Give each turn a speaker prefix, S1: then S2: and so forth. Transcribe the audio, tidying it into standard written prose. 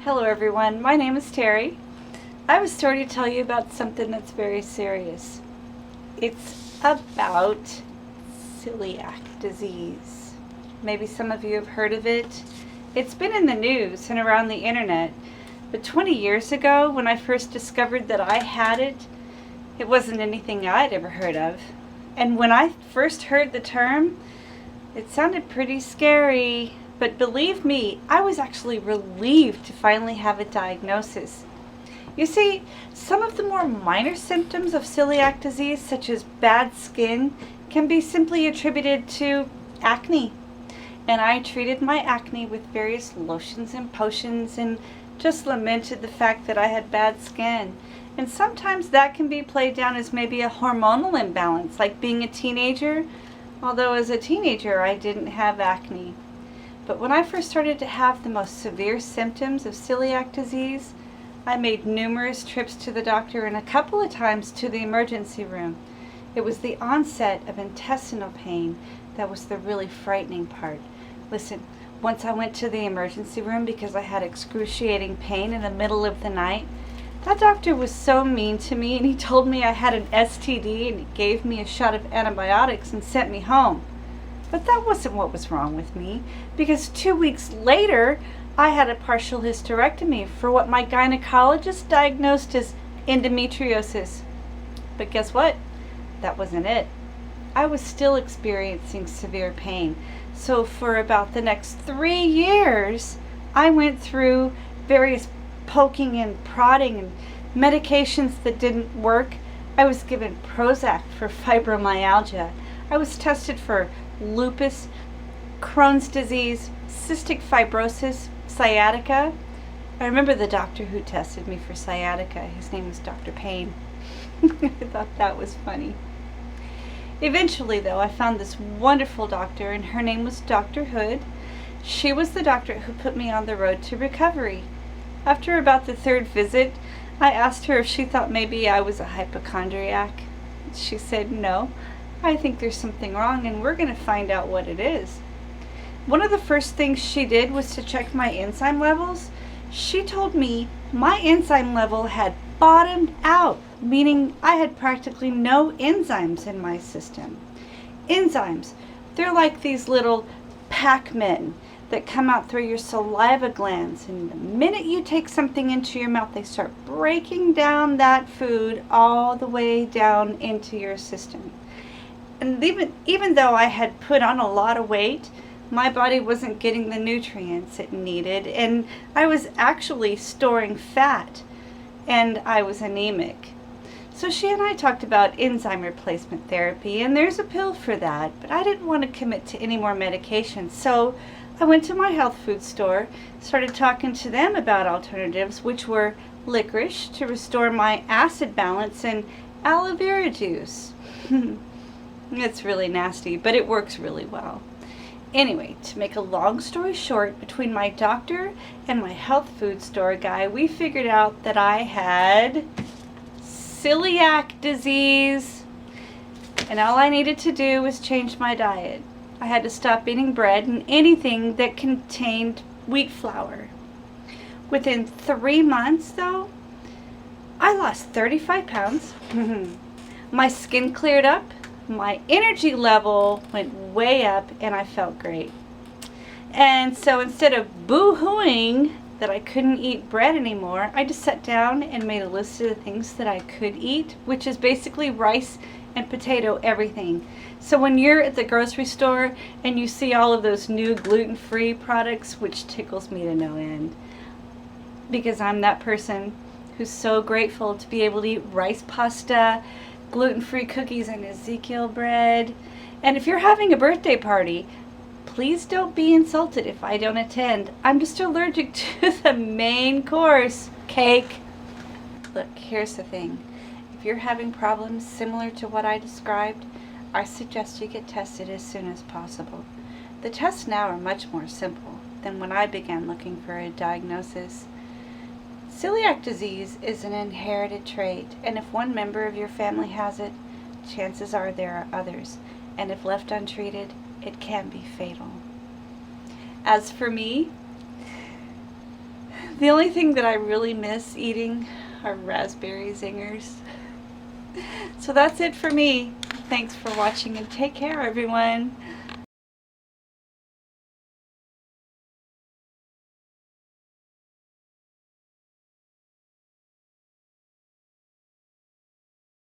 S1: Hello everyone, my name is Terry. I have a story to tell you about something that's very serious. It's about celiac disease. Maybe some of you have heard of it. It's been in the news and around the internet, but 20 years ago when I first discovered that I had it, it wasn't anything I'd ever heard of. And when I first heard the term, it sounded pretty scary. But believe me, I was actually relieved to finally have a diagnosis. You see, some of the more minor symptoms of celiac disease, such as bad skin, can be simply attributed to acne. And I treated my acne with various lotions and potions and just lamented the fact that I had bad skin. And sometimes that can be played down as maybe a hormonal imbalance, like being a teenager, although as a teenager I didn't have acne. But when I first started to have the most severe symptoms of celiac disease, I made numerous trips to the doctor and a couple of times to the emergency room. It was the onset of intestinal pain that was the really frightening part. Listen, once I went to the emergency room because I had excruciating pain in the middle of the night, that doctor was so mean to me, and he told me I had an STD and he gave me a shot of antibiotics and sent me home. But that wasn't what was wrong with me, because 2 weeks later, I had a partial hysterectomy for what my gynecologist diagnosed as endometriosis. But guess what? That wasn't it. I was still experiencing severe pain. So for about the next 3 years, I went through various poking and prodding and medications that didn't work. I was given Prozac for fibromyalgia. I was tested for lupus, Crohn's disease, cystic fibrosis, sciatica. I remember the doctor who tested me for sciatica. His name was Dr. Payne. I thought that was funny. Eventually, though, I found this wonderful doctor, and her name was Dr. Hood. She was the doctor who put me on the road to recovery. After about the third visit, I asked her if she thought maybe I was a hypochondriac. She said, "No, I think there's something wrong, and we're going to find out what it is." One of the first things she did was to check my enzyme levels. She told me my enzyme level had bottomed out, meaning I had practically no enzymes in my system. Enzymes, they're like these little Pac-Men that come out through your saliva glands, and the minute you take something into your mouth, they start breaking down that food all the way down into your system. And even though I had put on a lot of weight, my body wasn't getting the nutrients it needed, and I was actually storing fat, and I was anemic. So she and I talked about enzyme replacement therapy, and there's a pill for that, but I didn't want to commit to any more medication. So I went to my health food store, started talking to them about alternatives, which were licorice to restore my acid balance and aloe vera juice. It's really nasty, but it works really well. Anyway, to make a long story short, between my doctor and my health food store guy, we figured out that I had celiac disease, and all I needed to do was change my diet. I had to stop eating bread and anything that contained wheat flour. Within 3 months, though, I lost 35 pounds. My skin cleared up. My energy level went way up, and I felt great. And so instead of boo-hooing that I couldn't eat bread anymore, I just sat down and made a list of the things that I could eat, which is basically rice and potato everything. So when you're at the grocery store and you see all of those new gluten-free products, which tickles me to no end, because I'm that person who's so grateful to be able to eat rice pasta, gluten-free cookies, and Ezekiel bread. And if you're having a birthday party, please don't be insulted if I don't attend. I'm just allergic to the main course, cake. Look, here's the thing. If you're having problems similar to what I described, I suggest you get tested as soon as possible. The tests now are much more simple than when I began looking for a diagnosis. Celiac disease is an inherited trait, and if one member of your family has it, chances are there are others, and if left untreated, it can be fatal. As for me, The only thing that I really miss eating are raspberry zingers. So that's it for me. Thanks for watching and take care, everyone.